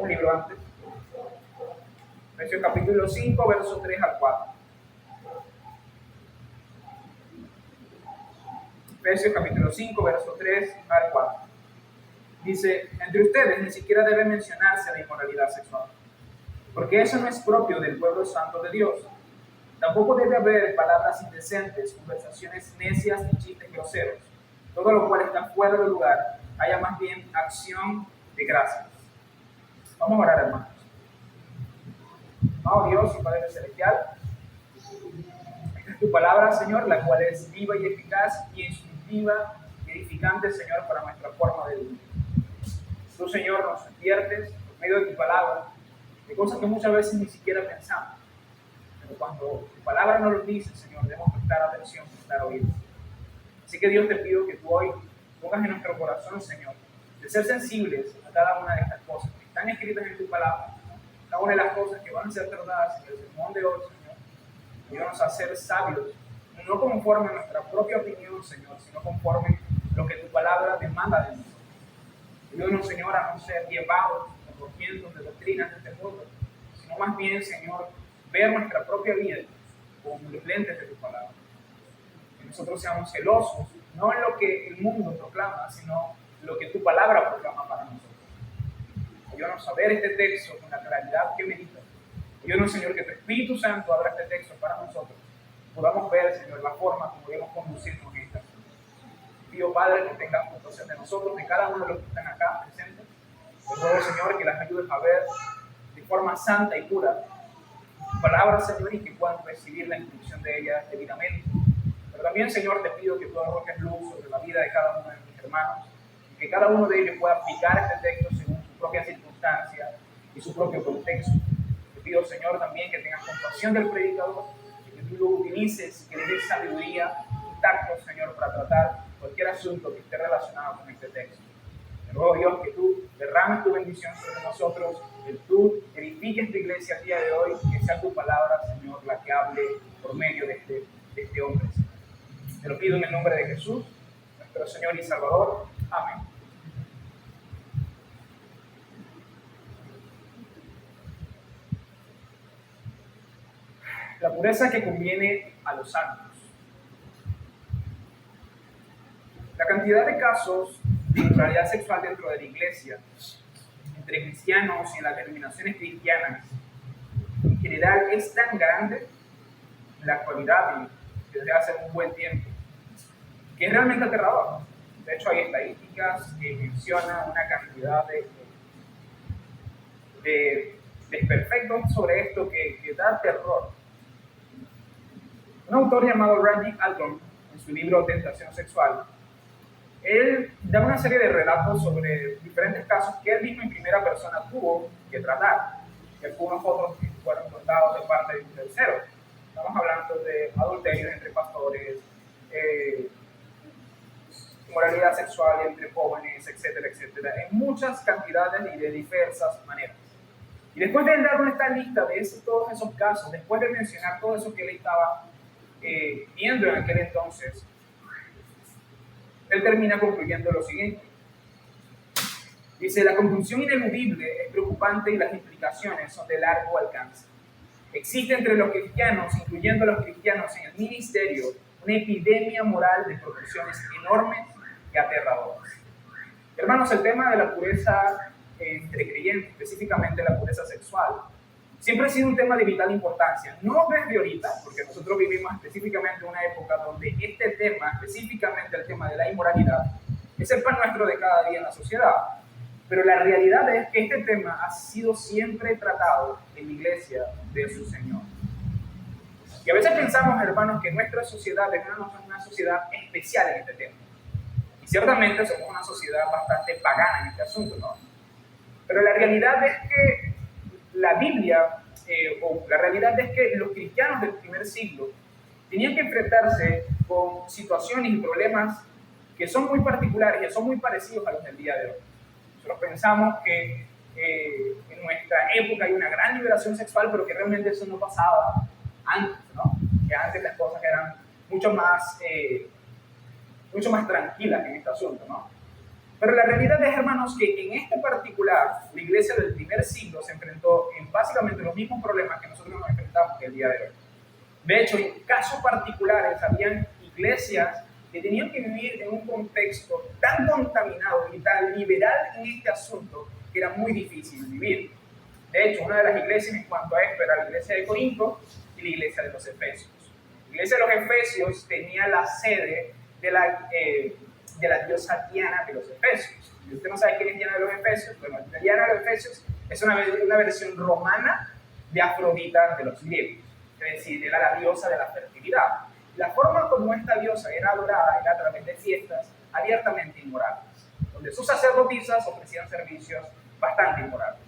un libro antes. Efesios capítulo 5, versos 3 al 4. Efesios capítulo 5, versos 3 al 4. Dice, entre ustedes ni siquiera debe mencionarse la inmoralidad sexual, porque eso no es propio del pueblo santo de Dios. Tampoco debe haber palabras indecentes, conversaciones necias y chistes groseros, todo lo cual está fuera de lugar. Haya más bien acción de gracias. Vamos a orar, hermanos. Amado Dios y Padre Celestial, esta es tu palabra, Señor, la cual es viva y eficaz y instructiva y edificante, Señor, para nuestra forma de vivir. Tú, Señor, nos adviertes por medio de tu palabra de cosas que muchas veces ni siquiera pensamos. Pero cuando tu palabra nos lo dice, Señor, debemos prestar atención, prestar oídos. Así que Dios, te pido que tú hoy pongas en nuestro corazón, Señor, de ser sensibles a cada una de estas cosas que están escritas en tu palabra, cada una de las cosas que van a ser tratadas en el sermón de hoy, Señor. Ayúdanos a ser sabios, no conforme a nuestra propia opinión, Señor, sino conforme a lo que tu palabra demanda de nosotros. Ayúdanos, Señor, a no ser llevados por vientos de doctrinas de este mundo, sino más bien, Señor, ver nuestra propia vida con los lentes de tu palabra. Que nosotros seamos celosos, no en lo que el mundo proclama, sino lo que tu palabra proclama para nosotros. Ayúdanos a ver este texto con la claridad que medita. Ayúdanos, Señor, que tu Espíritu Santo abra este texto para nosotros. Podamos ver, Señor, la forma como debemos conducirnos en esta. Pido, Padre, que tengas compasión de nosotros, de cada uno de los que están acá presentes. Te ruego, Señor, que las ayudes a ver de forma santa y pura tu palabra, Señor, y que puedan recibir la instrucción de ella debidamente. Pero también, Señor, te pido que tú arrojes luz sobre la vida de cada uno de mis hermanos y que cada uno de ellos pueda aplicar este texto según su propia circunstancia y su propio contexto. Te pido, Señor, también que tengas compasión del predicador y que tú lo utilices y que le des sabiduría y tacto, Señor, para tratar cualquier asunto que esté relacionado con este texto. Te ruego, Dios, que tú derrames tu bendición sobre nosotros, que tú edifiques tu iglesia el día de hoy, que sea tu palabra, Señor, la que hable por medio de este hombre. Te lo pido en el nombre de Jesús, nuestro Señor y Salvador. Amén. La pureza que conviene a los santos. La cantidad de casos de inmoralidad sexual dentro de la iglesia, entre cristianos y en las denominaciones cristianas, en general es tan grande en la actualidad y desde hace un buen tiempo, que es realmente aterrador. De hecho, hay estadísticas que mencionan una cantidad de desperfectos sobre esto que da terror. Un autor llamado Randy Alcorn, en su libro Tentación Sexual, él da una serie de relatos sobre diferentes casos que él mismo en primera persona tuvo que tratar, y algunos otros que fueron contados de parte de un tercero. Estamos hablando de adulterios entre pastores, inmoralidad sexual entre jóvenes, etcétera, etcétera, en muchas cantidades y de diversas maneras. Y después de dar esta lista de todos esos casos, después de mencionar todo eso que él estaba viendo en aquel entonces, él termina concluyendo lo siguiente. Dice, la conclusión ineludible es preocupante y las implicaciones son de largo alcance. Existe entre los cristianos, incluyendo los cristianos en el ministerio, una epidemia moral de proporciones enormes y aterradoras. Hermanos, el tema de la pureza entre creyentes, específicamente la pureza sexual, siempre ha sido un tema de vital importancia. No desde ahorita, porque nosotros vivimos específicamente una época donde este tema, específicamente el tema de la inmoralidad, es el pan nuestro de cada día en la sociedad. Pero la realidad es que este tema ha sido siempre tratado en la iglesia de su Señor. Y a veces pensamos, hermanos, que nuestra sociedad es una sociedad especial en este tema. Y ciertamente somos una sociedad bastante pagana en este asunto, ¿no? Pero la realidad es que la Biblia, o la realidad es que los cristianos del primer siglo tenían que enfrentarse con situaciones y problemas que son muy particulares y son muy parecidos a los del día de hoy. Nosotros pensamos que en nuestra época hay una gran liberación sexual, pero que realmente eso no pasaba antes, ¿no? Que antes las cosas eran mucho más tranquilas en este asunto, ¿no? Pero la realidad es, hermanos, que en este particular, la iglesia iglesia del primer siglo se enfrentó en básicamente los mismos problemas que nosotros nos enfrentamos el día de hoy. De hecho, en casos particulares, habían iglesias que tenían que vivir en un contexto tan contaminado y tan liberal en este asunto que era muy difícil vivir. De hecho, una de las iglesias en cuanto a esto era la iglesia de Corinto y la iglesia de los Efesios. La iglesia de los Efesios tenía la sede de la diosa Diana de los Efesios. Si usted no sabe quién es Diana de los Efesios, bueno, Diana de los Efesios es una versión romana de Afrodita de los griegos, es decir, era la diosa de la fertilidad. La forma como esta diosa era adorada era a través de fiestas abiertamente inmorales, donde sus sacerdotisas ofrecían servicios bastante inmorales.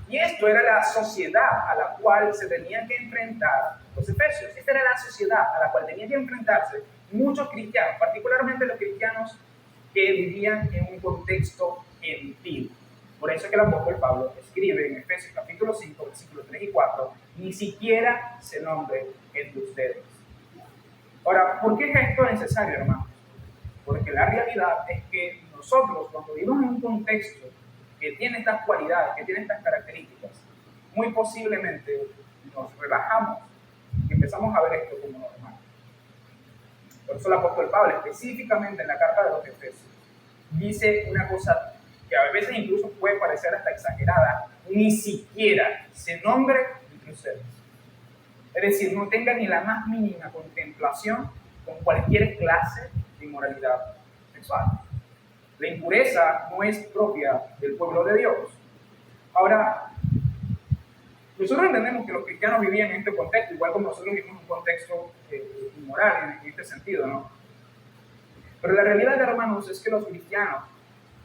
Y esto era la sociedad a la cual se tenían que enfrentar los efesios. Esta era la sociedad a la cual tenían que enfrentarse muchos cristianos, particularmente los cristianos que vivían en un contexto gentil. Por eso es que el apóstol Pablo escribe en Efesios capítulo 5, versículos 3 y 4, ni siquiera se nombre entre ustedes. Ahora, ¿por qué es esto necesario, hermanos? Porque la realidad es que nosotros, cuando vivimos en un contexto que tiene estas cualidades, que tiene estas características, muy posiblemente nos relajamos y empezamos a ver esto como normal. Por eso el apóstol Pablo, específicamente en la carta de los Efesios, dice una cosa que a veces incluso puede parecer hasta exagerada: ni siquiera se nombre entre ustedes. Es decir, no tenga ni la más mínima contemplación con cualquier clase de inmoralidad sexual. La impureza no es propia del pueblo de Dios. Ahora, nosotros entendemos que los cristianos vivían en este contexto, igual como nosotros vivimos en un contexto inmoral en este sentido, ¿no? Pero la realidad, hermanos, es que los cristianos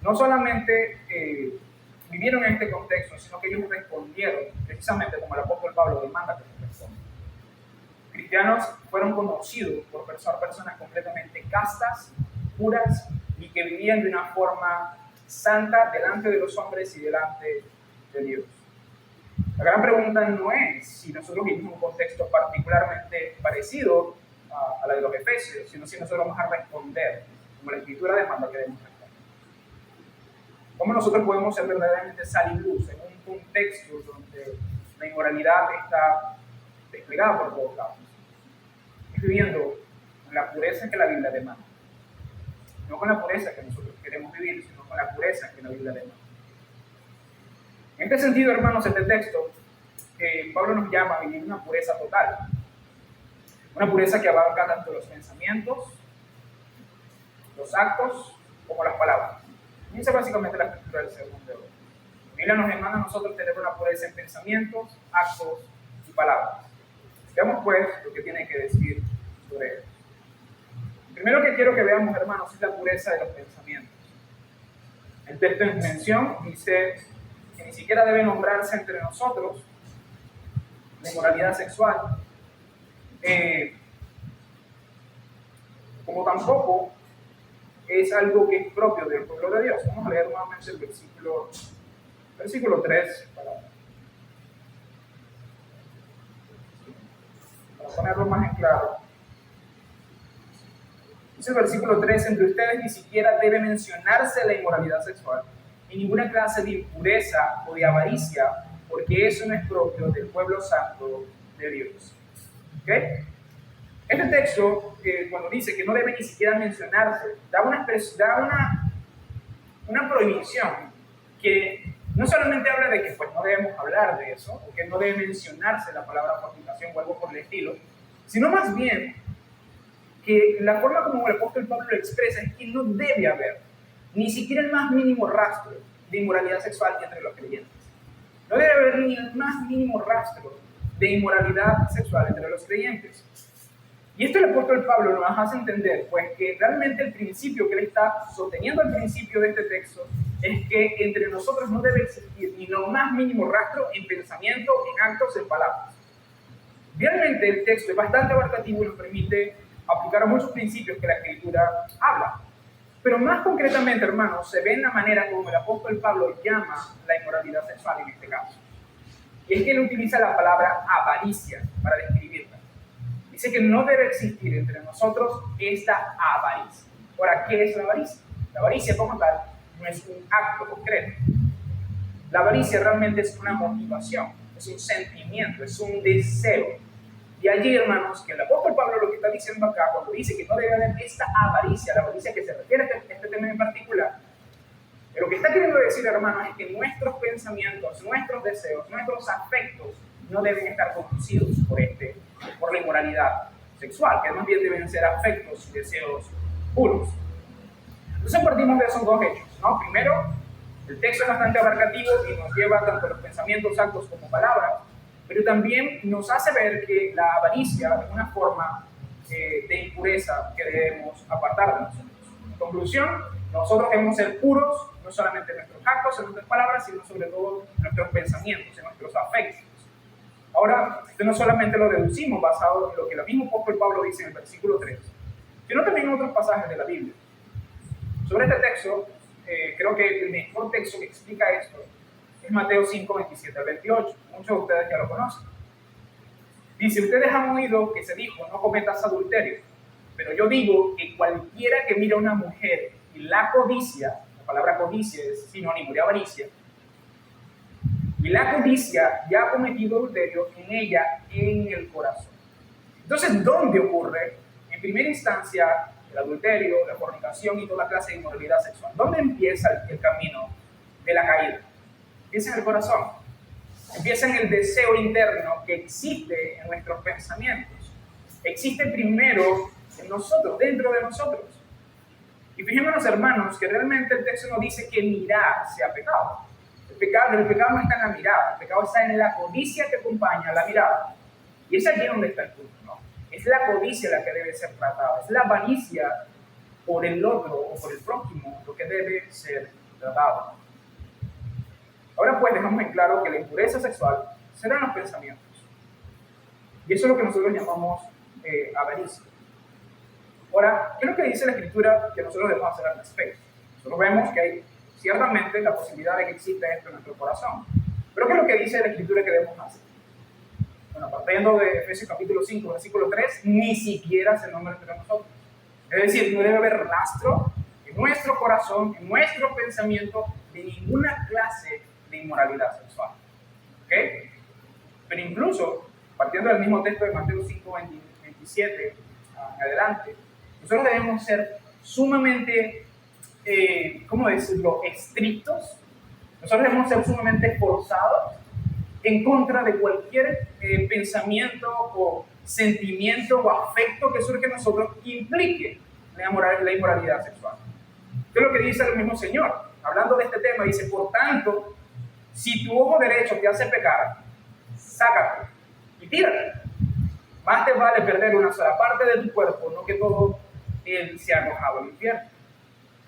no solamente vivieron en este contexto, sino que ellos respondieron precisamente como el apóstol Pablo demanda que se respondan. Cristianos fueron conocidos por personas completamente castas, puras, y que vivían de una forma santa delante de los hombres y delante de Dios. La gran pregunta no es si nosotros vivimos un contexto particularmente parecido a la de los Efesios, sino si nosotros vamos a responder como la Escritura demanda que debemos responder. ¿Cómo nosotros podemos ser verdaderamente sal y luz en un contexto donde la inmoralidad está desplegada por todos lados? Es viviendo con la pureza que la Biblia demanda. No con la pureza que nosotros queremos vivir, sino con la pureza que la Biblia demanda. En este sentido, hermanos, este texto, Pablo nos llama a vivir una pureza total. Una pureza que abarca tanto los pensamientos, los actos, como las palabras. Y esa es básicamente la escritura del sermón de hoy. La Biblia nos demanda a nosotros tener una pureza en pensamientos, actos y palabras. Veamos pues lo que tiene que decir sobre ello. Primero que quiero que veamos, hermanos, es la pureza de los pensamientos. El texto en mención dice que ni siquiera debe nombrarse entre nosotros la inmoralidad sexual, como tampoco es algo que es propio del pueblo de Dios. Vamos a leer nuevamente el versículo 3 para ponerlo más en claro. Dice el versículo 3, entre ustedes ni siquiera debe mencionarse la inmoralidad sexual, ni ninguna clase de impureza o de avaricia, porque eso no es propio del pueblo santo de Dios. ¿Okay? Este texto, cuando dice que no debe ni siquiera mencionarse, da una prohibición que no solamente habla de que pues, no debemos hablar de eso, o que no debe mencionarse la palabra fornicación o algo por el estilo, sino más bien que la forma como el apóstol Pablo lo expresa es que no debe haber ni siquiera el más mínimo rastro de inmoralidad sexual entre los creyentes. No debe haber ni el más mínimo rastro de inmoralidad sexual entre los creyentes. Y esto el apóstol Pablo nos hace entender, pues que realmente el principio que él está sosteniendo al principio de este texto es que entre nosotros no debe existir ni lo más mínimo rastro en pensamiento, en actos, en palabras. Realmente el texto es bastante abarcativo y nos permite aplicar a muchos principios que la Escritura habla. Pero más concretamente, hermanos, se ve en la manera como el apóstol Pablo llama la inmoralidad sexual en este caso. Y es que él utiliza la palabra avaricia para describirla. Dice que no debe existir entre nosotros esta avaricia. Ahora, ¿qué es la avaricia? La avaricia como tal no es un acto concreto. La avaricia realmente es una motivación, es un sentimiento, es un deseo. Y allí, hermanos, que el apóstol Pablo lo que está diciendo acá, cuando dice que no debe haber esta avaricia, la avaricia que se refiere a este tema en particular, lo que está queriendo decir, hermanos, es que nuestros pensamientos, nuestros deseos, nuestros afectos no deben estar conducidos por la inmoralidad sexual, que más bien deben ser afectos y deseos puros. Entonces partimos de esos dos hechos, ¿no? Primero, el texto es bastante abarcativo y nos lleva tanto a los pensamientos, actos como palabras, pero también nos hace ver que la avaricia es una forma de impureza que debemos apartar de nosotros. En conclusión, nosotros debemos ser puros, no solamente en nuestros actos, en nuestras palabras, sino sobre todo en nuestros pensamientos, en nuestros afectos. Ahora, esto no solamente lo deducimos basado en lo que el mismo apóstol Pablo dice en el versículo 3, sino también en otros pasajes de la Biblia. Sobre este texto, creo que el mejor texto que explica esto es Mateo 5, 27 al 28. Muchos de ustedes ya lo conocen. Dice, ustedes han oído que se dijo, no cometas adulterio, pero yo digo que cualquiera que mira a una mujer y la codicia, la palabra codicia es sinónimo de avaricia, y la codicia ya ha cometido adulterio en ella, en el corazón. Entonces, ¿dónde ocurre? En primera instancia, el adulterio, la fornicación y toda clase de inmoralidad sexual. ¿Dónde empieza el camino de la caída? Empieza en el corazón. Empieza en el deseo interno que existe en nuestros pensamientos. Existe primero en nosotros, dentro de nosotros. Y fijémonos, hermanos, que realmente el texto no dice que mirar sea pecado. El pecado no está en la mirada, el pecado está en la codicia que acompaña a la mirada. Y es allí donde está el punto, ¿no? Es la codicia la que debe ser tratada, es la avaricia por el otro o por el prójimo lo que debe ser tratado. Ahora pues dejamos en claro que la impureza sexual será en los pensamientos. Y eso es lo que nosotros llamamos avaricia. Ahora, ¿qué es lo que dice la Escritura que nosotros debemos hacer al respecto? Nosotros vemos que hay ciertamente la posibilidad de que exista esto en nuestro corazón. Pero ¿qué es lo que dice la Escritura que debemos hacer? Bueno, partiendo de Efesios capítulo 5, versículo 3, ni siquiera se nombra entre nosotros. Es decir, no debe haber rastro en nuestro corazón, en nuestro pensamiento, de ninguna clase de inmoralidad sexual. ¿Ok? Pero incluso, partiendo del mismo texto de Mateo 5, 27 en adelante, nosotros debemos ser sumamente, ¿cómo decirlo?, estrictos. Nosotros debemos ser sumamente esforzados en contra de cualquier pensamiento o sentimiento o afecto que surge en nosotros que implique la inmoralidad sexual. ¿Qué es lo que dice el mismo Señor? Hablando de este tema, dice, por tanto, si tu ojo derecho te hace pecar, sácate y tírate. Más te vale perder una sola parte de tu cuerpo, no que todo él sea arrojado al infierno.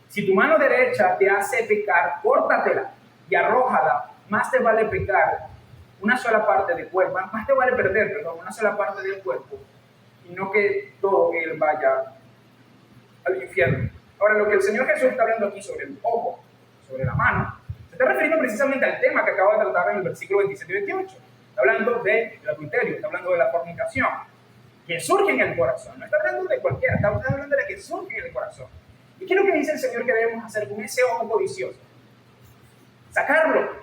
Si tu mano derecha te hace pecar, córtatela y arrójala. Más te vale pecar una sola parte del cuerpo, más te vale perder, una sola parte del cuerpo, y no que todo él vaya al infierno. Ahora, lo que el Señor Jesús está hablando aquí sobre el ojo, sobre la mano, se está refiriendo precisamente al tema que acabo de tratar en el versículo 27 y 28. Está hablando del adulterio, está hablando de la fornicación, que surge en el corazón. No está hablando de cualquiera, está hablando de la que surge en el corazón. ¿Y qué es lo que dice el Señor que debemos hacer con ese ojo codicioso? Sacarlo.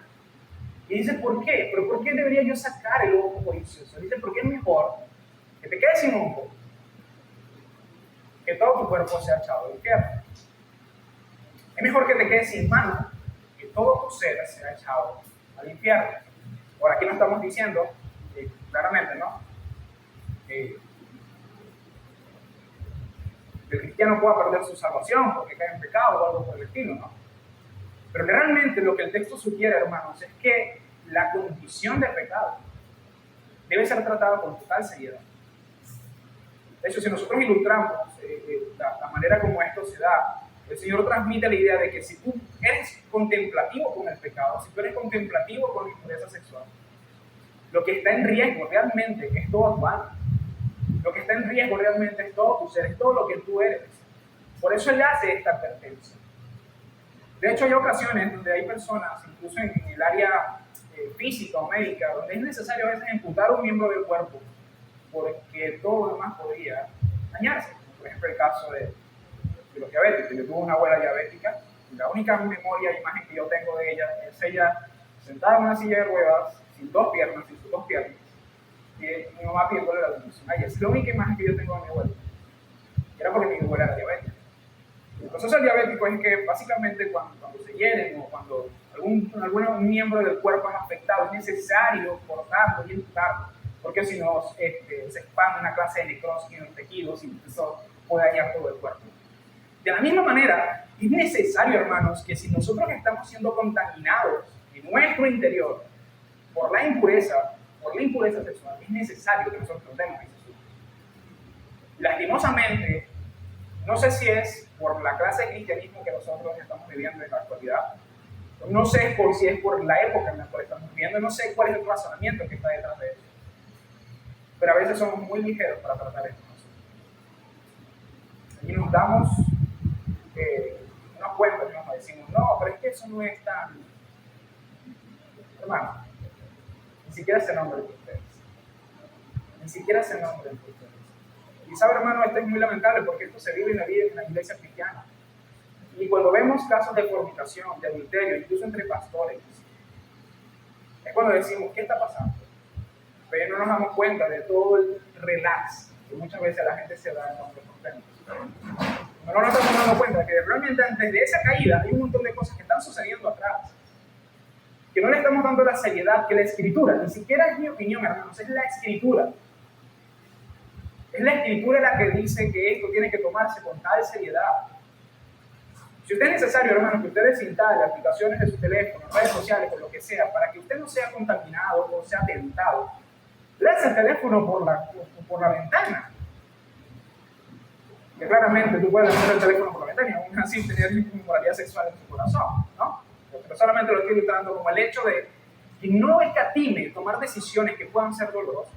Y dice, ¿por qué? ¿Pero por qué debería yo sacar el ojo codicioso? Dice, porque es mejor que te quedes sin ojo, que todo tu cuerpo sea echado al infierno. Es mejor que te quedes sin mano, que todo tu ser sea echado al infierno. Ahora, aquí no estamos diciendo, claramente, ¿no? Que el cristiano pueda perder su salvación porque cae en pecado o algo por el estilo, ¿no? Pero realmente lo que el texto sugiere, hermanos, es que la condición de pecado debe ser tratada con total seriedad. De hecho, si nosotros ilustramos la manera como esto se da, el Señor transmite la idea de que si tú eres contemplativo con el pecado, si tú eres contemplativo con la impureza sexual, lo que está en riesgo realmente es todo tu alma. Lo que está en riesgo realmente es todo tu ser, es todo lo que tú eres. Por eso Él hace esta advertencia. De hecho, hay ocasiones donde hay personas, incluso en el área física o médica, donde es necesario a veces amputar un miembro del cuerpo porque todo lo demás podría dañarse. Por ejemplo, el caso de los diabéticos. Yo tuve una abuela diabética y la única memoria e imagen que yo tengo de ella es ella sentada en una silla de ruedas, sin dos piernas, sin sus dos piernas, y mi mamá pidiéndole la bendición. Ay, es la única imagen que yo tengo de mi abuelo. Era porque mi abuela era diabética. El proceso del diabético es que básicamente cuando se hieren o cuando algún miembro del cuerpo es afectado, es necesario cortarlo y amputarlo, porque si no se expande una clase de necrosis en los tejidos y eso puede dañar todo el cuerpo. De la misma manera, es necesario, hermanos, que si nosotros estamos siendo contaminados en nuestro interior por la impureza sexual, es necesario que nosotros demos ese fruto. Lastimosamente, no sé si es por la clase de cristianismo que nosotros estamos viviendo en la actualidad, no sé si es por la época en la cual estamos viviendo, no sé cuál es el razonamiento que está detrás de eso, pero a veces somos muy ligeros para tratar esto. Y nos damos unos cuentos y nos decimos, no, pero es que eso no es tan... Hermano, ni siquiera se nombra entre ustedes. Ni siquiera se nombra entre ustedes. Y sabe, hermano, esto es muy lamentable porque esto se vive en la vida en la iglesia cristiana. Y cuando vemos casos de fornicación, de adulterio, incluso entre pastores, es cuando decimos, ¿qué está pasando? Pero no nos damos cuenta de todo el relax que muchas veces la gente se da en nuestros contextos. No nos estamos dando cuenta de que realmente antes de esa caída hay un montón de cosas que están sucediendo atrás. Que no le estamos dando la seriedad que la Escritura, ni siquiera es mi opinión, hermanos, es la Escritura. Es la Escritura la que dice que esto tiene que tomarse con tal seriedad. Si usted es necesario, hermano, que usted desinstale aplicaciones de su teléfono, redes sociales, o lo que sea, para que usted no sea contaminado o sea tentado, lance el teléfono por la ventana. Que claramente tú puedes lanzar el teléfono por la ventana y aún así tener inmoralidad sexual en tu corazón, ¿no? Pero solamente lo estoy ilustrando como el hecho de que no escatime tomar decisiones que puedan ser dolorosas.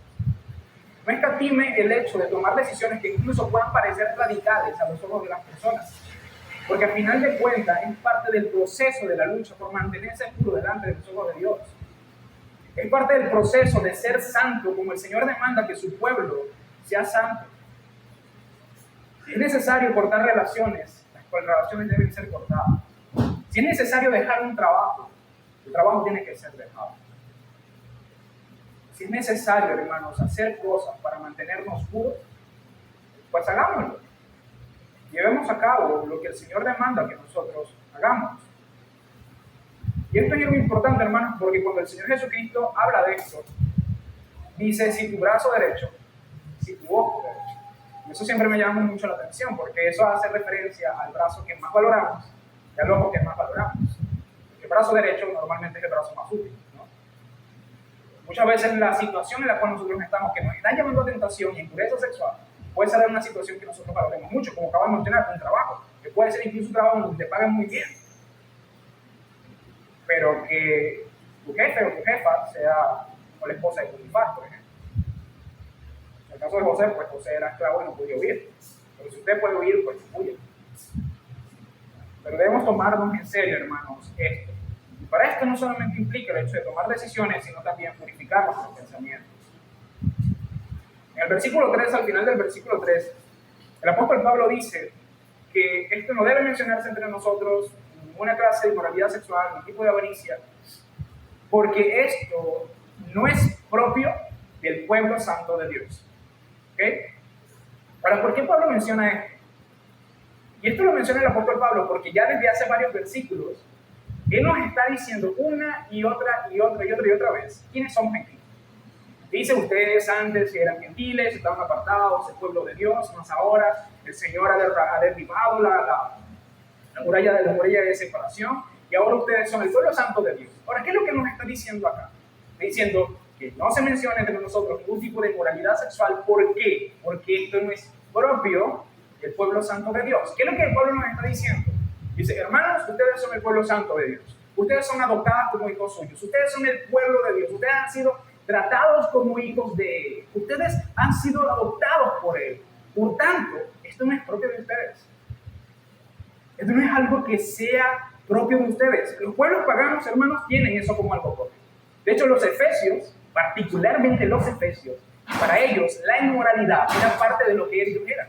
No escatime el hecho de tomar decisiones que incluso puedan parecer radicales a los ojos de las personas. Porque al final de cuentas es parte del proceso de la lucha por mantenerse puro delante de los ojos de Dios. Es parte del proceso de ser santo, como el Señor demanda que su pueblo sea santo. Si es necesario cortar relaciones, las relaciones deben ser cortadas. Si es necesario dejar un trabajo, el trabajo tiene que ser dejado. Si es necesario, hermanos, hacer cosas para mantenernos puros, pues hagámoslo. Llevemos a cabo lo que el Señor demanda que nosotros hagamos. Y esto es muy importante, hermanos, porque cuando el Señor Jesucristo habla de esto, dice, si tu brazo derecho, si tu ojo derecho. Y eso siempre me llama mucho la atención, porque eso hace referencia al brazo que más valoramos y al ojo que más valoramos. El brazo derecho normalmente es el brazo más útil, ¿no? Muchas veces la situación en la cual nosotros estamos, que nos está llevando a tentación y impureza sexual, puede ser una situación que nosotros valoremos mucho, como acabo de mencionar, un trabajo, que puede ser incluso un trabajo donde te paguen muy bien, pero que tu jefe o tu jefa sea o la esposa de Potifar, por ejemplo. En el caso de José, pues José era esclavo y no podía huir, pero si usted puede huir, pues huye. Pero debemos tomarnos en serio, hermanos, esto. Y para esto no solamente implica el hecho de tomar decisiones, sino también purificar nuestros pensamientos. En el versículo 3, al final del versículo 3, el apóstol Pablo dice que esto no debe mencionarse entre nosotros ninguna clase de inmoralidad sexual, ningún tipo de avaricia, porque esto no es propio del pueblo santo de Dios. ¿Ok? Ahora, ¿por qué Pablo menciona esto? Y esto lo menciona el apóstol Pablo porque ya desde hace varios versículos él nos está diciendo una y otra vez quiénes somos en Cristo. Dice, ustedes antes eran gentiles, estaban apartados del pueblo de Dios, más ahora el Señor ha derribado la muralla de separación y ahora ustedes son el pueblo santo de Dios. Ahora, ¿qué es lo que nos está diciendo acá? Está diciendo que no se menciona entre nosotros ningún tipo de inmoralidad sexual. ¿Por qué? Porque esto no es propio del pueblo santo de Dios. ¿Qué es lo que el pueblo nos está diciendo? Dice, hermanos, ustedes son el pueblo santo de Dios. Ustedes son adoptados como hijos suyos. Ustedes son el pueblo de Dios. Ustedes han sido tratados como hijos de Él. Ustedes han sido adoptados por Él. Por tanto, esto no es propio de ustedes. Esto no es algo que sea propio de ustedes. Los pueblos paganos, hermanos, tienen eso como algo propio. De hecho, los efesios, particularmente los efesios, para ellos la inmoralidad era parte de lo que ellos eran.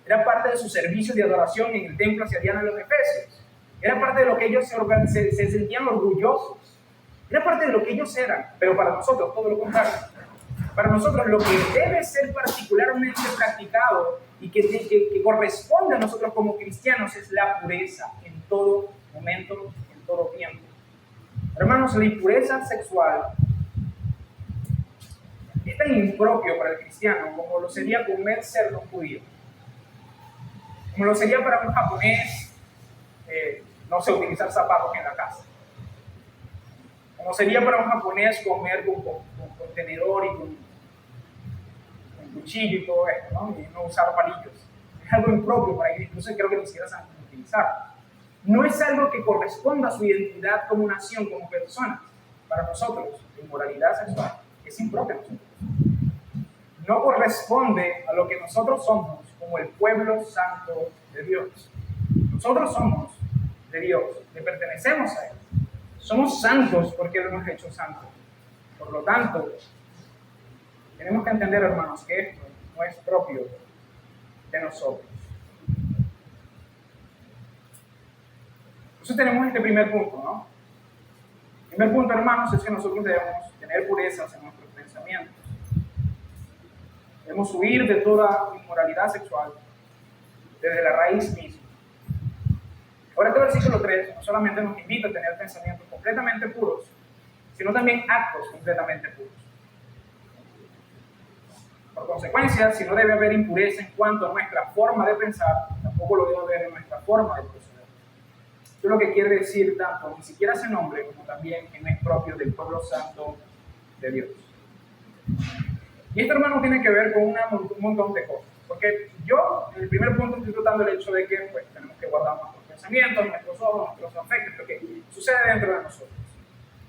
Era parte de su servicio de adoración en el templo hacia Diana de los Efesios. Era parte de lo que ellos se sentían orgullosos. Era parte de lo que ellos eran, pero para nosotros todo lo contrario. Para nosotros lo que debe ser particularmente practicado y que corresponde a nosotros como cristianos es la pureza en todo momento, en todo tiempo. Hermanos, la impureza sexual es tan impropio para el cristiano como lo sería comer cerdo judío, como lo sería para un japonés, no sé, utilizar zapatos en la casa, como sería para un japonés comer con tenedor y con cuchillo y todo esto, ¿no? Y no usar palillos. Es algo impropio para ellos, incluso creo que ni siquiera saben cómo utilizar. No es algo que corresponda a su identidad como nación, como persona. Para nosotros, la inmoralidad sexual es impropia a nosotros. No corresponde a lo que nosotros somos como el pueblo santo de Dios. Nosotros somos de Dios, le pertenecemos a Él. Somos santos porque Él nos ha hecho santos. Por lo tanto, tenemos que entender, hermanos, que esto no es propio de nosotros. Entonces tenemos este primer punto, ¿no? El primer punto, hermanos, es que nosotros debemos tener purezas en nuestros pensamientos. Debemos huir de toda inmoralidad sexual desde la raíz misma. Ahora este versículo 3 no solamente nos invita a tener pensamientos completamente puros, sino también actos completamente puros. Por consecuencia, si no debe haber impureza en cuanto a nuestra forma de pensar, tampoco lo debe haber en nuestra forma de proceder. Esto es lo que quiere decir tanto, ni siquiera ese nombre, como también que no es propio del pueblo santo de Dios. Y esto, hermano, tiene que ver con un montón de cosas. Porque yo, en el primer punto, estoy tratando el hecho de que pues, tenemos que guardar nuestros pensamientos, nuestros ojos, nuestros afectos, lo que sucede dentro de nosotros.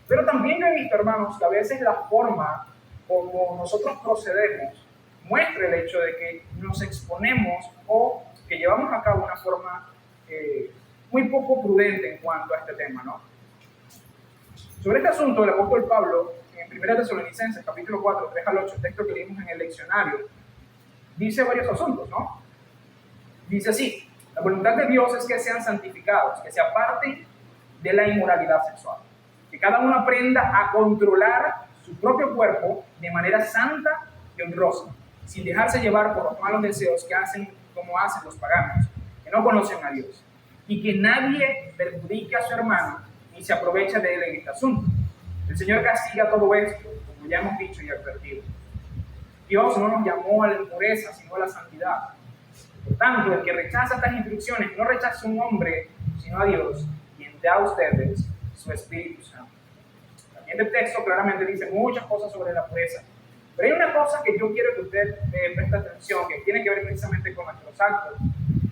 Pero también he visto, hermanos, que a veces la forma como nosotros procedemos muestra el hecho de que nos exponemos o que llevamos a cabo una forma muy poco prudente en cuanto a este tema, ¿no? Sobre este asunto, el apóstol Pablo, en 1 Tesalonicenses, capítulo 4, 3 al 8, el texto que leímos en el leccionario, dice varios asuntos, ¿no? Dice así: la voluntad de Dios es que sean santificados, que se aparten de la inmoralidad sexual, que cada uno aprenda a controlar su propio cuerpo de manera santa y honrosa, sin dejarse llevar por los malos deseos que hacen como hacen los paganos, que no conocen a Dios, y que nadie perjudique a su hermano ni se aprovecha de él en este asunto. El Señor castiga todo esto, como ya hemos dicho y advertido. Dios no nos llamó a la impureza, sino a la santidad. Por tanto, el que rechaza estas instrucciones no rechaza a un hombre, sino a Dios, quien da a ustedes su Espíritu Santo. También el texto claramente dice muchas cosas sobre la pureza. Pero hay una cosa que yo quiero que usted preste atención, que tiene que ver precisamente con nuestros actos.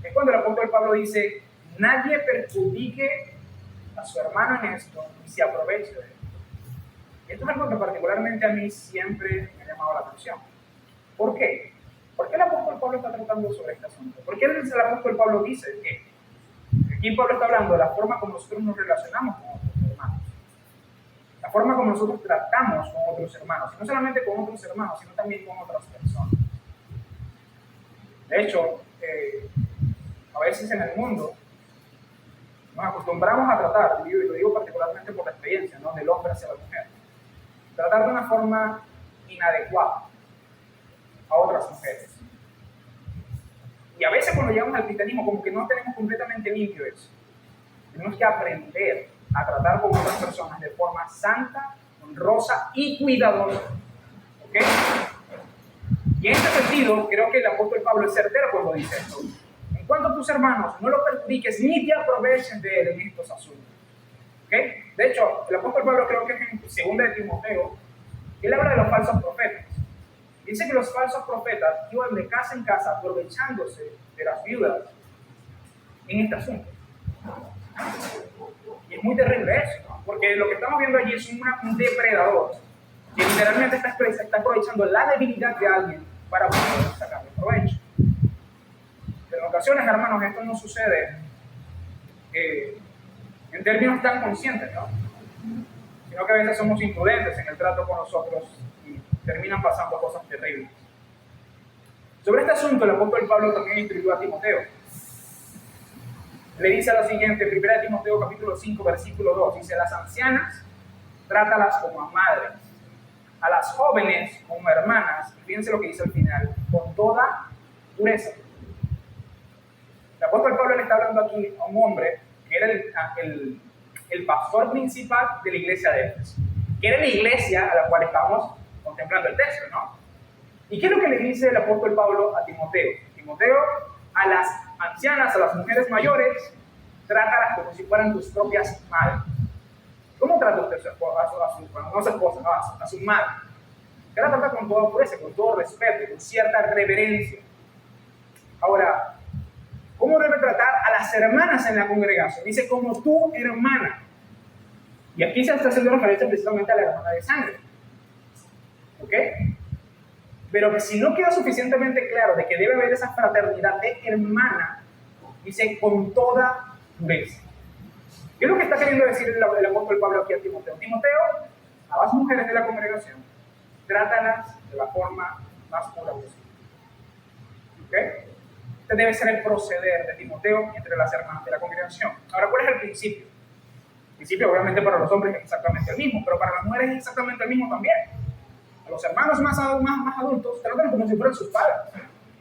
Es cuando el apóstol Pablo dice: nadie perjudique a su hermano en esto y se aproveche de él. Y esto es algo que particularmente a mí siempre me ha llamado la atención. ¿Por qué? ¿Por qué el apóstol Pablo está tratando sobre este asunto? ¿Por qué el apóstol Pablo dice que aquí Pablo está hablando de la forma como nosotros nos relacionamos con otros hermanos? La forma como nosotros tratamos con otros hermanos, y no solamente con otros hermanos, sino también con otras personas. De hecho, a veces en el mundo nos acostumbramos a tratar, y lo digo particularmente por la experiencia, ¿no?, del hombre hacia la mujer, tratar de una forma inadecuada a otras mujeres. Y a veces cuando llegamos al cristianismo, como que no tenemos completamente limpio eso. Tenemos que aprender a tratar con otras personas de forma santa, honrosa y cuidadosa. ¿Ok? Y en este sentido, creo que el apóstol Pablo es certero cuando dice esto. En cuanto a tus hermanos, no los perjudiques ni te aproveches de él en estos asuntos. ¿Ok? De hecho, el apóstol Pablo, creo que es en 2 de Timoteo, él habla de los falsos profetas. Dice que los falsos profetas iban de casa en casa aprovechándose de las viudas en este asunto. Y es muy terrible eso, ¿no? Porque lo que estamos viendo allí es un depredador que literalmente está aprovechando la debilidad de alguien para poder sacarle provecho. Pero en ocasiones, hermanos, esto no sucede en términos tan conscientes, ¿no? Sino que a veces somos imprudentes en el trato con nosotros y terminan pasando cosas terribles. Sobre este asunto, el apóstol Pablo también instruyó a Timoteo. Le dice lo siguiente, 1 Timoteo capítulo 5, versículo 2, dice: las ancianas trátalas como a madres, a las jóvenes como hermanas, y fíjense lo que dice al final, con toda pureza. El apóstol Pablo le está hablando aquí a un hombre que era el pastor principal de la iglesia de Éfeso, que era la iglesia a la cual estamos contemplando el texto, ¿no? ¿Y qué es lo que le dice el apóstol Pablo a Timoteo? Timoteo, a las ancianas, a las mujeres mayores, trátalas como si fueran tus propias madres. ¿Cómo trata usted a su esposa, a su madre? Que la trata con toda pureza, con todo respeto, con cierta reverencia. Ahora, ¿cómo debe tratar a las hermanas en la congregación? Dice, como tu hermana. Y aquí se está haciendo referencia precisamente a la hermana de sangre. ¿Ok? Pero que si no queda suficientemente claro de que debe haber esa fraternidad de hermana, dice, con toda pureza. ¿Qué es lo que está queriendo decir el apóstol Pablo aquí a Timoteo? Timoteo, a las mujeres de la congregación, trátalas de la forma más pura posible. ¿Ok? Este debe ser el proceder de Timoteo entre las hermanas de la congregación. Ahora, ¿cuál es el principio? El principio, obviamente, para los hombres es exactamente el mismo, pero para las mujeres es exactamente el mismo también. A los hermanos más adultos, trátenlos como si fueran sus padres.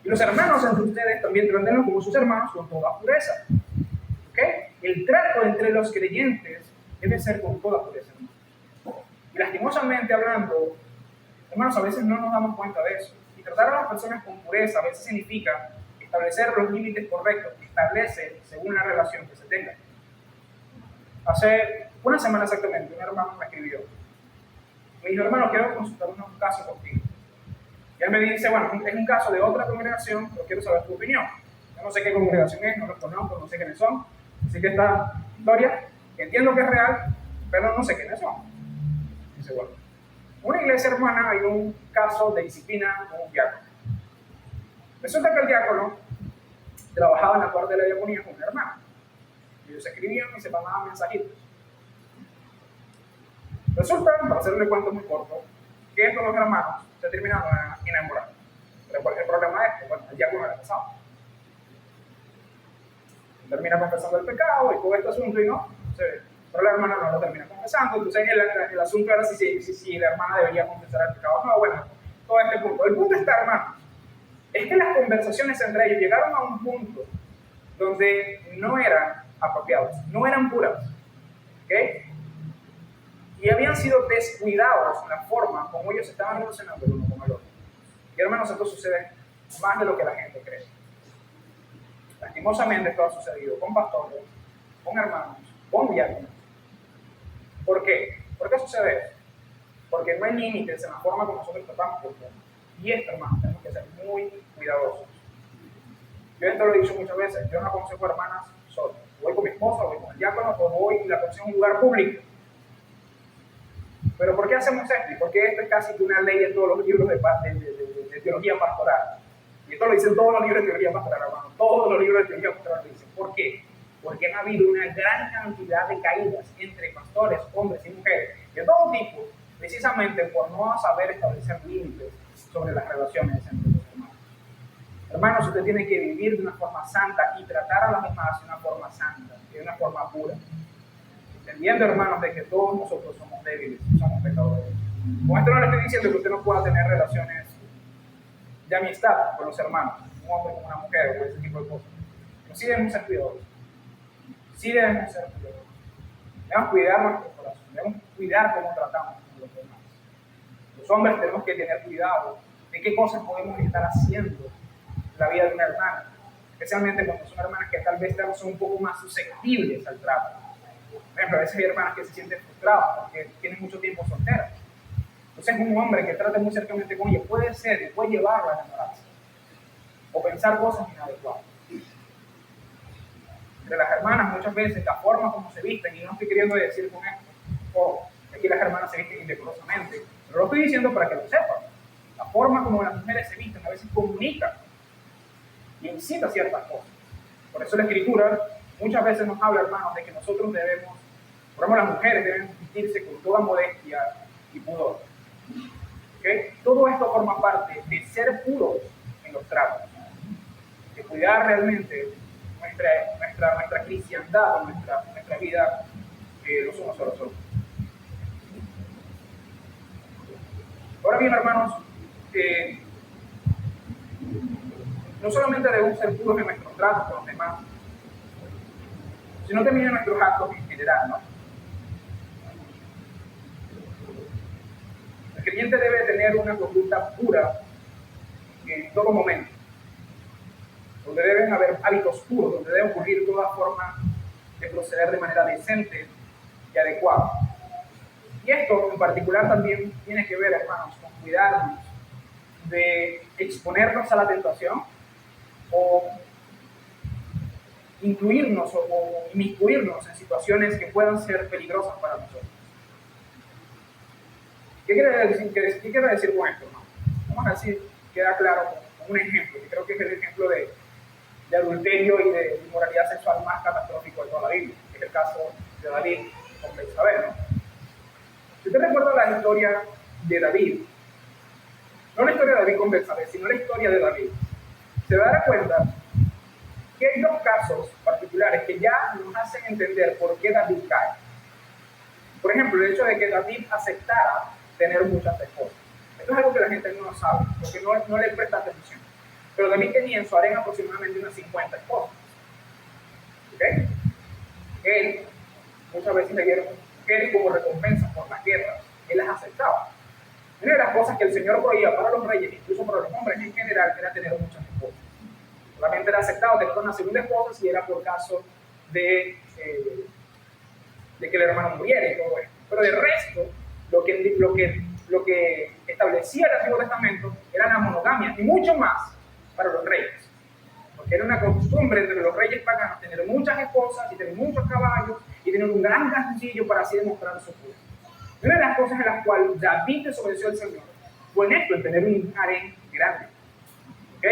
Y los hermanos entre ustedes también trátenlos como sus hermanos con toda pureza. ¿Ok? El trato entre los creyentes debe ser con toda pureza. Y lastimosamente hablando, hermanos, a veces no nos damos cuenta de eso. Y tratar a las personas con pureza a veces significa establecer los límites correctos que establece según la relación que se tenga. Hace una semana exactamente, un hermano me escribió. Me dijo, hermano, quiero consultar un caso contigo. Y él me dice, bueno, es un caso de otra congregación, pero quiero saber tu opinión. Yo no sé qué congregación es, no los conozco, no sé quiénes son. Así que esta historia, entiendo que es real, pero no sé quiénes son. Dice, bueno, en una iglesia hermana hay un caso de disciplina con un diácono. Resulta que el diácono trabajaba en la parte de la diaconía con una hermana. Ellos se escribían y se mandaban mensajitos. Resulta, para hacerle el cuento muy corto, que estos dos hermanos se terminaron enamorando. Pero ¿cuál es el problema de esto? Bueno, el diácono era casado. Termina confesando el pecado y todo este asunto y no. Entonces, pero la hermana no lo termina confesando. Entonces el asunto era si la hermana debería confesar el pecado o no. Bueno, todo este punto. El punto está, hermano, es que las conversaciones entre ellos llegaron a un punto donde no eran apropiadas, no eran puras. ¿Ok? Y habían sido descuidados en la forma como ellos estaban relacionando el uno con el otro. Y hermanos, esto sucede más de lo que la gente cree. Lastimosamente esto ha sucedido con pastores, con hermanos, con diáconos. ¿Por qué? ¿Por qué sucede eso? Porque no hay límites en la forma como nosotros tratamos con Dios. Y esto, hermanos, tenemos que ser muy cuidadosos. Yo esto lo he dicho muchas veces. Yo no aconsejo a hermanas solas. Voy con mi esposa, voy con el diácono, o voy y la aconsejo en un lugar público. Pero ¿por qué hacemos esto? Y porque esto es casi que una ley en todos los libros de teología pastoral. Y esto lo dicen todos los libros de teología pastoral, hermano. Todos los libros de teología pastoral lo dicen. ¿Por qué? Porque ha habido una gran cantidad de caídas entre pastores, hombres y mujeres, de todo tipo, precisamente por no saber establecer límites sobre las relaciones entre los hermanos. Hermanos, usted tiene que vivir de una forma santa y tratar a las demás de una forma santa, de una forma pura. Entendiendo, hermanos, de que todos nosotros somos débiles, somos pecadores. Con esto no le estoy diciendo que usted no pueda tener relaciones de amistad con los hermanos, un hombre con una mujer o ese tipo de cosas. Pero sí debemos ser cuidadosos. Sí debemos ser cuidadosos. Debemos cuidar nuestro corazón, debemos cuidar cómo tratamos con los demás. Los hombres tenemos que tener cuidado de qué cosas podemos estar haciendo en la vida de una hermana, especialmente cuando son hermanas que tal vez son un poco más susceptibles al trato. Por ejemplo, a veces hay hermanas que se sienten frustradas porque tienen mucho tiempo solteras. Entonces, un hombre que trate muy cercanamente con ella puede ser y puede llevarla a enamorarse o pensar cosas inadecuadas. Entre las hermanas, muchas veces, la forma como se visten, y no estoy queriendo decir con esto, aquí las hermanas se visten indecorosamente, pero lo estoy diciendo para que lo sepan. La forma como las mujeres se visten a veces comunica y incita ciertas cosas. Por eso la Escritura muchas veces nos habla, hermanos, de que nosotros debemos, por ejemplo, las mujeres deben vestirse con toda modestia y pudor. ¿Okay? Todo esto forma parte de ser puros en los tratos, de cuidar realmente nuestra cristiandad, nuestra vida los unos a los otros. Ahora bien, hermanos, no solamente debemos ser puros en nuestros tratos con los demás, sino también en nuestros actos en general, ¿no? El creyente debe tener una conducta pura en todo momento, donde deben haber hábitos puros, donde debe ocurrir toda forma de proceder de manera decente y adecuada. Y esto en particular también tiene que ver, hermanos, con cuidarnos de exponernos a la tentación o incluirnos o inmiscuirnos en situaciones que puedan ser peligrosas para nosotros. ¿Qué quiere decir con esto, hermano? Vamos a decir, queda claro con un ejemplo, que creo que es el ejemplo de adulterio y de inmoralidad sexual más catastrófico de toda la Biblia, que es el caso de David con Betsabé, ¿no? Si usted recuerda la historia de David, no la historia de David con Betsabé, sino la historia de David, se dará cuenta que hay dos casos particulares que ya nos hacen entender por qué David cae. Por ejemplo, el hecho de que David aceptara tener muchas esposas. Esto es algo que la gente no sabe, porque no le presta atención. Pero David tenía en su harén aproximadamente unas 50 esposas. ¿Ok? Él, muchas veces le dieron mujeres como recompensa por las guerras. Él las aceptaba. Una de las cosas que el Señor prohibía para los reyes, incluso para los hombres en general, era tener muchas esposas. Solamente era aceptado tener una segunda esposa si era por caso de que el hermano muriera y todo esto. Pero de resto, lo que establecía el Antiguo Testamento era la monogamia y mucho más para los reyes. Porque era una costumbre entre los reyes paganos tener muchas esposas y tener muchos caballos y tener un gran castillo para así demostrar su poder. Una de las cosas en las cuales David desobedeció al Señor fue en esto, en tener un harén grande. ¿Ok?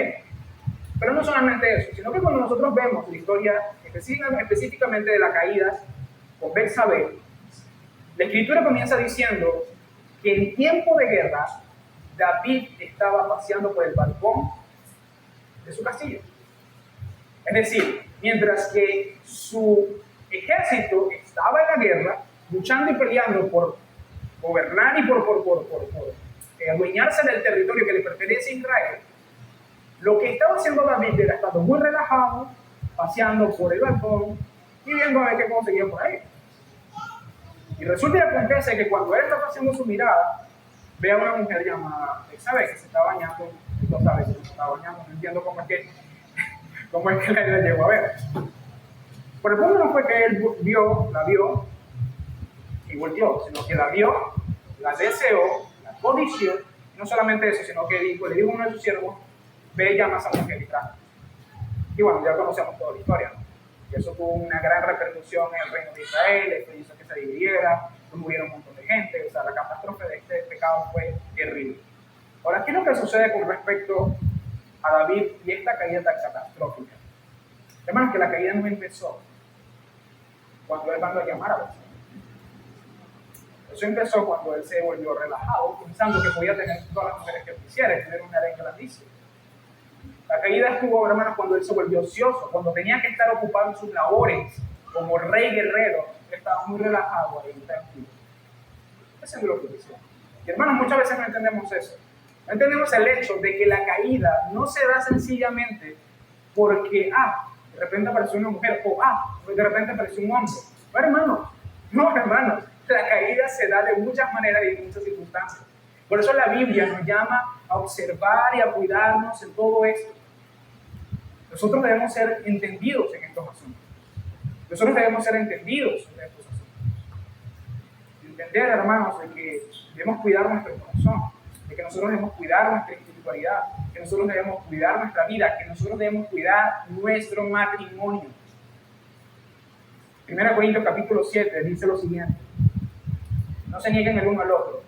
Pero no solamente eso, sino que cuando nosotros vemos la historia específicamente de la caída con Betsabé, la Escritura comienza diciendo que en tiempo de guerra David estaba paseando por el balcón de su castillo. Es decir, mientras que su ejército estaba en la guerra, luchando y peleando por gobernar y por adueñarse del territorio que le pertenece a Israel, lo que estaba haciendo David era estando muy relajado, paseando por el balcón y viendo a ver qué conseguía por ahí. Y resulta y acontece que cuando él está haciendo su mirada, ve a una mujer llamada Betsabé que se está bañando, no sabe si se está bañando, no entiendo cómo es que la llegó a ver. Por el punto no fue que él la vio y volteó, sino que la vio, la deseó, la codició, no solamente eso, sino que le dijo a uno de sus siervos, ve y llama a esa mujer y trae. Y bueno, ya conocemos toda la historia, ¿no? Y eso tuvo una gran repercusión en el reino de Israel, esto hizo que se dividiera, murieron un montón de gente, o sea, la catástrofe de este pecado fue terrible. Ahora, ¿qué es lo que sucede con respecto a David y esta caída tan catastrófica? Hermanos, que la caída no empezó cuando él mandó a llamar a Betsabé. Eso empezó cuando él se volvió relajado, pensando que podía tener todas las mujeres que quisiera y tener una harén grandísima. La caída estuvo, hermanos, cuando él se volvió ocioso, cuando tenía que estar ocupado en sus labores como rey guerrero, él estaba muy relajado ahí, tranquilo. Eso es lo que dice. Y hermanos, muchas veces no entendemos eso. No entendemos el hecho de que la caída no se da sencillamente porque, de repente apareció una mujer, o de repente apareció un hombre. No, hermanos, la caída se da de muchas maneras y en muchas circunstancias. Por eso la Biblia nos llama a observar y a cuidarnos en todo esto. Nosotros debemos ser entendidos en estos asuntos. Nosotros debemos ser entendidos en estos asuntos. Entender, hermanos, de que debemos cuidar nuestro corazón, de que nosotros debemos cuidar nuestra espiritualidad, que nosotros debemos cuidar nuestra vida, que nosotros debemos cuidar nuestro matrimonio. 1 Corintios capítulo 7 dice lo siguiente: no se nieguen el uno al otro,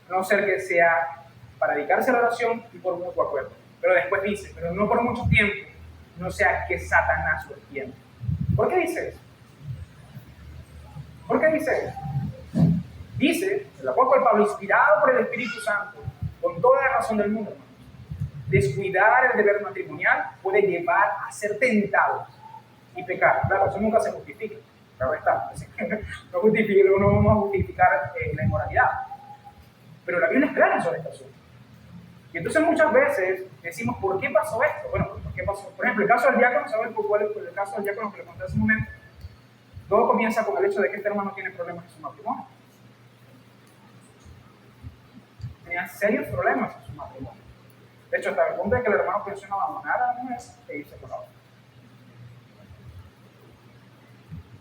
a no ser que sea para dedicarse a la oración y por mutuo acuerdo. Pero después dice, pero no por mucho tiempo, no sea que Satanás lo tiempo. ¿Por qué dice eso? ¿Por qué dice eso? Dice el apóstol Pablo, inspirado por el Espíritu Santo, con toda la razón del mundo, hermanos, descuidar el deber matrimonial puede llevar a ser tentados y pecar. Claro, eso nunca se justifica. Claro está. No vamos a justificar la inmoralidad. Pero la Biblia es clara sobre este asunto. Y entonces muchas veces decimos, ¿por qué pasó esto? Bueno, ¿por qué pasó? Por ejemplo, el caso del diácono, ¿saben cuál es el caso del diácono que le conté hace un momento? Todo comienza con el hecho de que este hermano tiene problemas en su matrimonio. Tenía serios problemas en su matrimonio. De hecho, hasta el punto de que el hermano pensó en abandonar a la mujer e irse por la otra.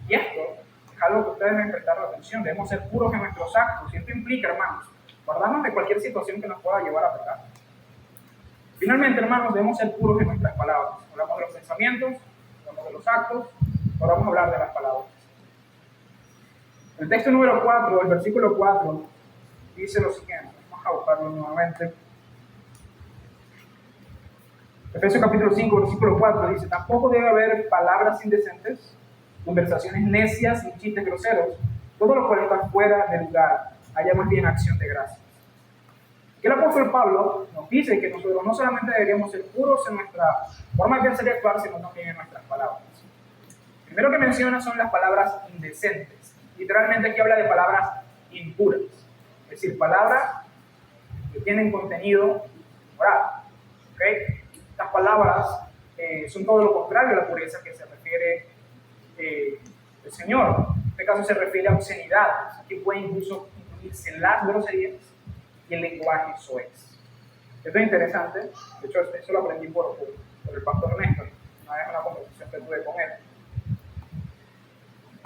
Y esto es algo que ustedes deben prestar atención. Debemos ser puros en nuestros actos. Y esto implica, hermanos, guardarnos de cualquier situación que nos pueda llevar a pecar. Finalmente, hermanos, debemos ser puros en nuestras palabras. Hablamos de los pensamientos, hablamos de los actos, ahora vamos a hablar de las palabras. El texto número 4, el versículo 4, dice lo siguiente. Vamos a buscarlo nuevamente. Efesios capítulo 5, versículo 4 dice: tampoco debe haber palabras indecentes, conversaciones necias ni chistes groseros, todo lo cual está fuera de lugar, haya más bien acción de gracias. Que el apóstol Pablo nos dice que nosotros no solamente deberíamos ser puros en nuestra forma de pensar y actuar, sino también en nuestras palabras. Primero que menciona son las palabras indecentes. Literalmente aquí habla de palabras impuras, es decir, palabras que tienen contenido moral. ¿Okay? Estas palabras son todo lo contrario a la pureza que se refiere el Señor. En este caso se refiere a obscenidades, que puede incluso incluirse las groserías y el lenguaje soez. Esto es interesante. De hecho, eso lo aprendí por el pastor Néstor, una vez en una conversación que tuve con él.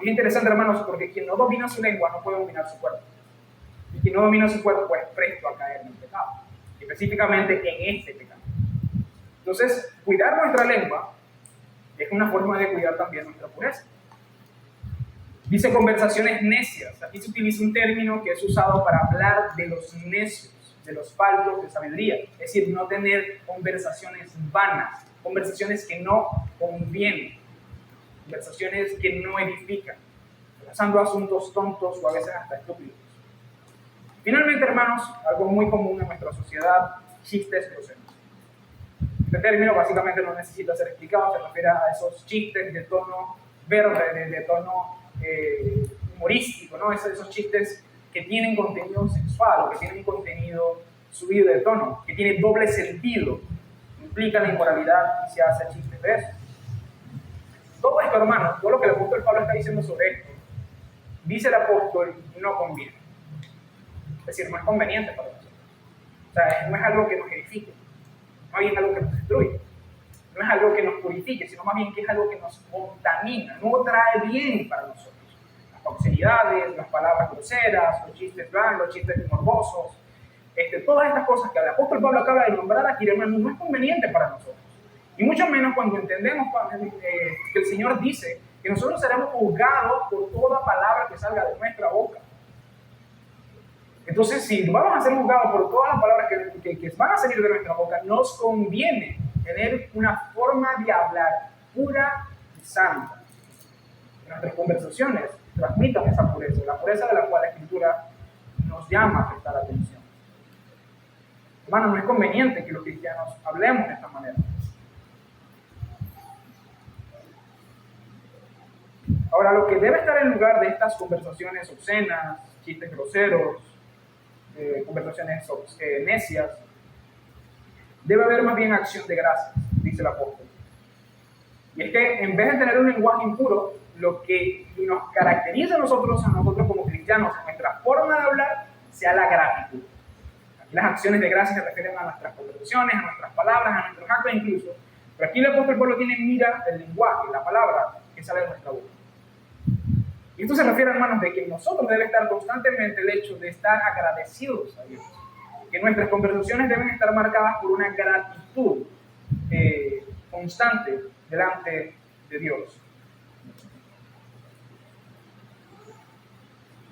Es interesante, hermanos, porque quien no domina su lengua no puede dominar su cuerpo. Y quien no domina su cuerpo es presto a caer en el pecado, específicamente en este pecado. Entonces, cuidar nuestra lengua es una forma de cuidar también nuestra pureza. Dice conversaciones necias. Aquí se utiliza un término que es usado para hablar de los necios, de los faltos de sabiduría. Es decir, no tener conversaciones vanas, conversaciones que no convienen, conversaciones que no edifican, pasando asuntos tontos o a veces hasta estúpidos. Finalmente, hermanos, algo muy común en nuestra sociedad, chistes groseros. Este término básicamente no necesita ser explicado, se refiere a esos chistes de tono verde, de tono humorístico, ¿no? Esos chistes que tienen contenido sexual o que tienen contenido subido de tono, que tiene doble sentido, implica la inmoralidad y se hace chistes de eso. Todo esto, hermanos, todo lo que el apóstol Pablo está diciendo sobre esto, dice el apóstol, no conviene. Es decir, no es conveniente para nosotros. O sea, no es algo que nos edifique, no es algo que nos destruye, no es algo que nos purifique, sino más bien que es algo que nos contamina, no trae bien para nosotros. Las obscenidades, las palabras groseras, los chistes blandos, los chistes morbosos, todas estas cosas que el apóstol Pablo acaba de nombrar aquí, hermanos, no es conveniente para nosotros. Y mucho menos cuando entendemos que el Señor dice que nosotros seremos juzgados por toda palabra que salga de nuestra boca. Entonces, si vamos a ser juzgados por todas las palabras que van a salir de nuestra boca, nos conviene tener una forma de hablar pura y santa. Nuestras conversaciones transmitan esa pureza, la pureza de la cual la Escritura nos llama a prestar atención. Hermano, no es conveniente que los cristianos hablemos de esta manera. Ahora, lo que debe estar en lugar de estas conversaciones obscenas, chistes groseros, conversaciones necias, debe haber más bien acción de gracias, dice el apóstol. Y es que en vez de tener un lenguaje impuro, lo que nos caracteriza a nosotros como cristianos, en nuestra forma de hablar, sea la gratitud. Aquí las acciones de gracias se refieren a nuestras conversaciones, a nuestras palabras, a nuestros actos incluso. Pero aquí el apóstol Pablo tiene en mira el lenguaje, la palabra que sale de nuestra boca. Y esto se refiere, hermanos, de que nosotros debe estar constantemente el hecho de estar agradecidos a Dios. Que nuestras conversaciones deben estar marcadas por una gratitud constante delante de Dios.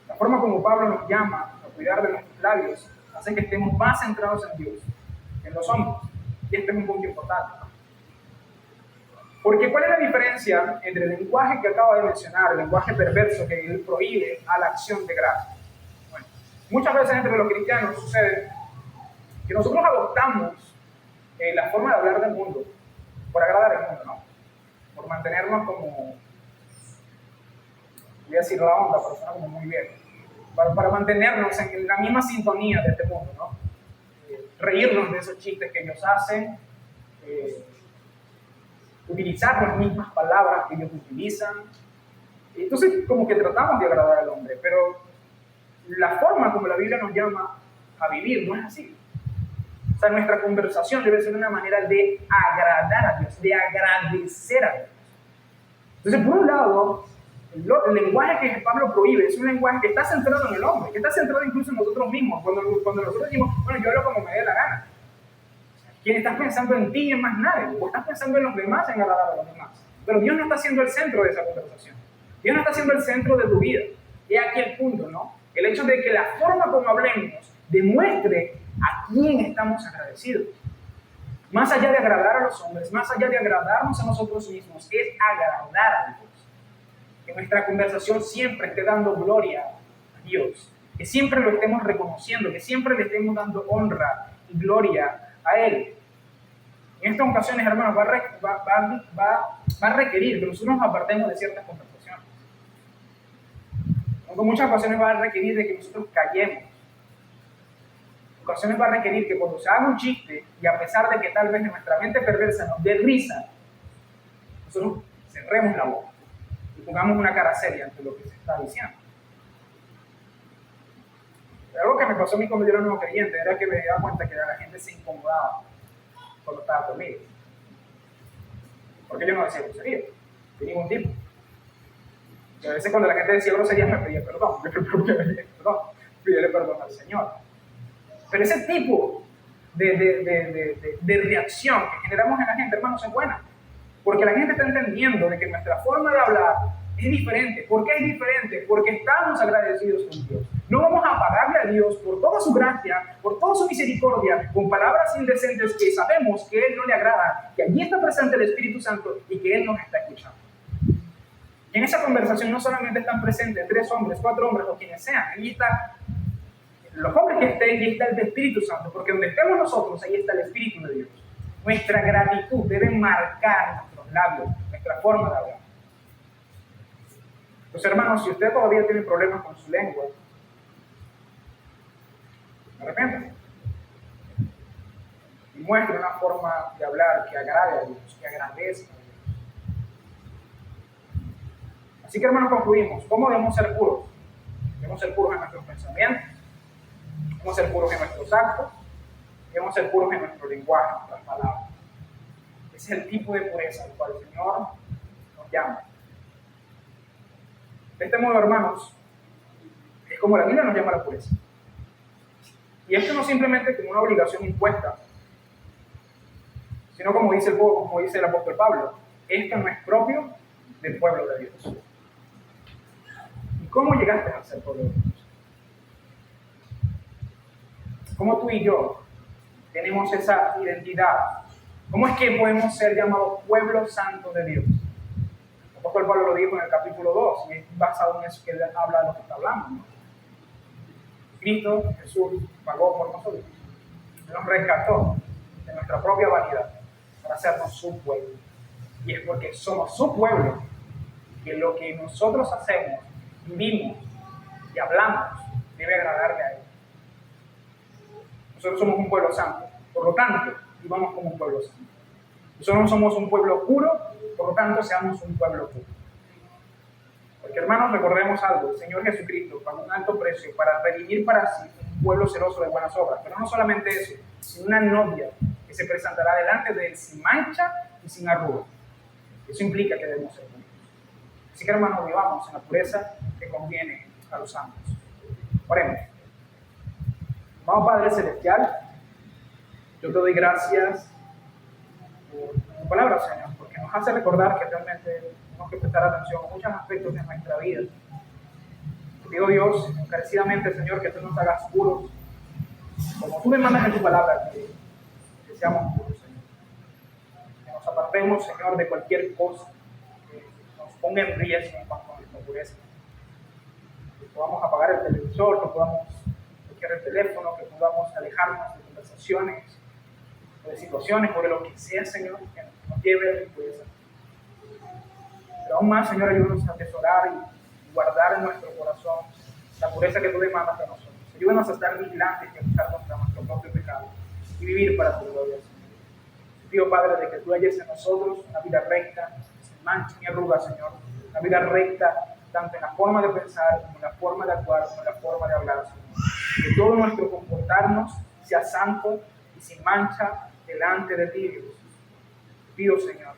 La forma como Pablo nos llama a cuidar de nuestros labios hace que estemos más centrados en Dios, en los hombres. Y este es un punto importante. Porque ¿cuál es la diferencia entre el lenguaje que acabo de mencionar, el lenguaje perverso que él prohíbe, a la acción de gracia? Bueno, muchas veces entre los cristianos sucede que nosotros adoptamos la forma de hablar del mundo por agradar al mundo, ¿no? Por mantenernos como, voy a decir la onda, pero suena como muy viejo. para mantenernos en la misma sintonía de este mundo, ¿no? Reírnos de esos chistes que ellos hacen, utilizar las mismas palabras que ellos utilizan. Entonces, como que tratamos de agradar al hombre, pero la forma como la Biblia nos llama a vivir no es así. O sea, nuestra conversación debe ser una manera de agradar a Dios, de agradecer a Dios. Entonces, por un lado, el lenguaje que Pablo prohíbe es un lenguaje que está centrado en el hombre, que está centrado incluso en nosotros mismos. Cuando nosotros decimos, bueno, yo hablo como me dé la gana. ¿Quién estás pensando en ti y en más nadie? O estás pensando en los demás, en agradar a los demás. Pero Dios no está siendo el centro de esa conversación. Dios no está siendo el centro de tu vida. Y aquí el punto, ¿no? El hecho de que la forma como hablemos demuestre a quién estamos agradecidos. Más allá de agradar a los hombres, más allá de agradarnos a nosotros mismos, es agradar a Dios. Que nuestra conversación siempre esté dando gloria a Dios. Que siempre lo estemos reconociendo, que siempre le estemos dando honra y gloria a Él. En estas ocasiones, hermanos, va a requerir que nosotros nos apartemos de ciertas conversaciones. En muchas ocasiones va a requerir de que nosotros callemos. En ocasiones va a requerir que cuando se haga un chiste, y a pesar de que tal vez en nuestra mente perversa nos dé risa, nosotros cerremos la boca y pongamos una cara seria ante lo que se está diciendo. Algo que me pasó a mí cuando yo era nuevo creyente era que me daba cuenta que la gente se incomodaba cuando estaba conmigo. Porque yo no decía grosería, de ningún tipo. Y a veces cuando la gente decía groserías me pedía perdón, pídele perdón al Señor. Pero ese tipo de reacción que generamos en la gente, hermanos, es buena. Porque la gente está entendiendo de que nuestra forma de hablar es diferente. ¿Por qué es diferente? Porque estamos agradecidos con Dios. No vamos a pagarle a Dios por toda su gracia, por toda su misericordia, con palabras indecentes que sabemos que Él no le agrada, que allí está presente el Espíritu Santo y que Él nos está escuchando. Y en esa conversación no solamente están presentes 3 hombres, 4 hombres o quienes sean, allí está los hombres que estén, allí está el Espíritu Santo, porque donde estemos nosotros, ahí está el Espíritu de Dios. Nuestra gratitud debe marcar nuestros labios, nuestra forma de hablar. Pues hermanos, si usted todavía tiene problemas con su lengua, arrepiéntase y muestre una forma de hablar que agrade a Dios, que agradezca a Dios. Así que hermanos, concluimos. ¿Cómo debemos ser puros? Debemos ser puros en nuestros pensamientos, debemos ser puros en nuestros actos, debemos ser puros en nuestro lenguaje, en nuestras palabras. Ese es el tipo de pureza al cual el Señor nos llama. De este modo, hermanos, es como la Biblia nos llama a la pureza. Y esto no simplemente como una obligación impuesta, sino como dice el apóstol Pablo, esto no es propio del pueblo de Dios. ¿Y cómo llegaste a ser pueblo de Dios? ¿Cómo tú y yo tenemos esa identidad? ¿Cómo es que podemos ser llamados pueblo santo de Dios? El apóstol Pablo lo dijo en el capítulo 2, y es basado en eso que él habla de lo que está hablando, ¿no? Cristo, Jesús, pagó por nosotros. Él nos rescató de nuestra propia vanidad para hacernos su pueblo. Y es porque somos su pueblo que lo que nosotros hacemos, vivimos y hablamos debe agradarle a Él. Nosotros somos un pueblo santo, por lo tanto, vivamos como un pueblo santo. Nosotros somos un pueblo puro, por lo tanto, seamos un pueblo puro. Porque hermanos, recordemos algo, el Señor Jesucristo pagó un alto precio para redimir para sí un pueblo celoso de buenas obras. Pero no solamente eso, sino una novia que se presentará delante de Él sin mancha y sin arruga. Eso implica que debemos ser puros. Así que hermanos, vivamos en la pureza que conviene a los santos. Oremos. Amado Padre Celestial, yo te doy gracias por tu palabra, Señor, porque nos hace recordar que realmente tenemos que prestar atención a muchos aspectos de nuestra vida. Te pido, Dios, encarecidamente, Señor, que tú nos hagas puros, como tú me mandas en tu palabra, que seamos puros, Señor. Que nos apartemos, Señor, de cualquier cosa que nos ponga en riesgo en cuanto a nuestra pureza. Que podamos apagar el televisor, que podamos bloquear el teléfono, que podamos alejarnos de conversaciones, de situaciones, o de lo que sea, Señor, que nos lleve a la impureza. Pero aún más, Señor, ayúdanos a atesorar y guardar en nuestro corazón la pureza que tú demandas de nosotros. Ayúdanos a estar vigilantes y a luchar contra nuestro propio pecado y vivir para tu gloria, Señor. Pido, Padre, de que tú halles en nosotros una vida recta, sin mancha ni arruga, Señor. Una vida recta, tanto en la forma de pensar, como en la forma de actuar, como en la forma de hablar, Señor. Que todo nuestro comportarnos sea santo y sin mancha delante de ti, Dios. Pido, Señor,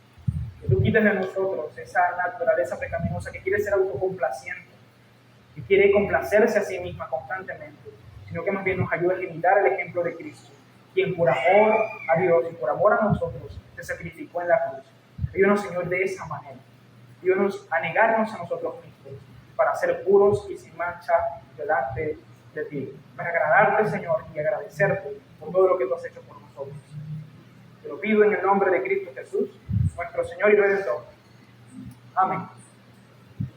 que tú quites de nosotros esa naturaleza pecaminosa que quiere ser autocomplaciente, que quiere complacerse a sí misma constantemente, sino que más bien nos ayude a imitar el ejemplo de Cristo, quien por amor a Dios y por amor a nosotros se sacrificó en la cruz. Ayúdanos, Señor, de esa manera. Ayúdanos a negarnos a nosotros mismos para ser puros y sin mancha delante de ti, para agradarte, Señor, y agradecerte por todo lo que tú has hecho por nosotros. Te lo pido en el nombre de Cristo Jesús, nuestro Señor y Redentor. Amén.